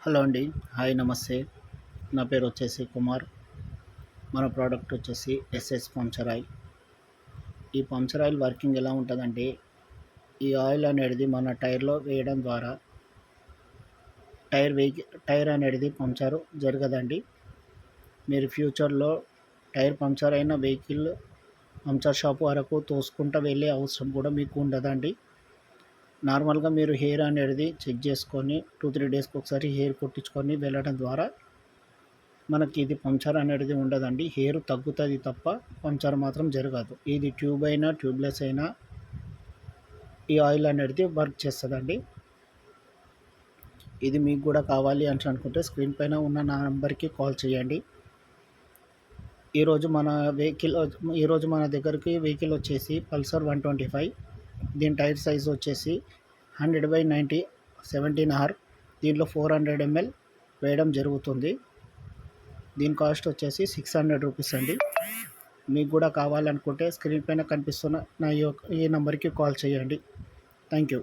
Hello అండి. Hi నమస్తే. నా పేరు వచ్చేసి కుమార్. మన ప్రోడక్ట్ వచ్చేసి ఎస్ఎస్ పంచర్ ఆయిల్. ఈ పంచర్ ఆయిల్ వర్కింగ్ ఎలా ఉంటుందంటే, ఈ ఆయిల్ అనేది మన టైర్లో వేయడం ద్వారా టైర్ అనేది పంచర్ జరగదండి. మీరు ఫ్యూచర్లో టైర్ పంచర్ అయిన వెహికల్ పంచర్ షాప్ వరకు తోసుకుంటూ వెళ్ళే అవసరం కూడా మీకు ఉండదండి. నార్మల్గా మీరు హెయిర్ అనేది చెక్ చేసుకొని 2-3 డేస్కి ఒకసారి హెయిర్ కొట్టించుకొని వెళ్ళడం ద్వారా మనకి ఇది పంచర్ అనేది ఉండదండి. హెయిర్ తగ్గుతుంది తప్ప పంచర్ మాత్రం జరగదు. ఇది ట్యూబ్ అయినా ట్యూబ్లెస్ అయినా ఈ ఆయిల్ అనేది వర్క్ చేస్తుందండి. ఇది మీకు కూడా కావాలి అని అనుకుంటే స్క్రీన్ పైన ఉన్న నా నెంబర్కి కాల్ చేయండి. ఈరోజు మన దగ్గరికి వెహికల్ వచ్చేసి పల్సర్ 125. దీని టైర్ సైజ్ వచ్చేసి 100/90 17R. దీంట్లో 400 ml వేయడం జరుగుతుంది. దీని కాస్ట్ వచ్చేసి 600 రూపీస్ అండి. మీకు కూడా కావాలనుకుంటే స్క్రీన్ పైన కనిపిస్తున్న ఈ నెంబర్కి కాల్ చేయండి. Thank you.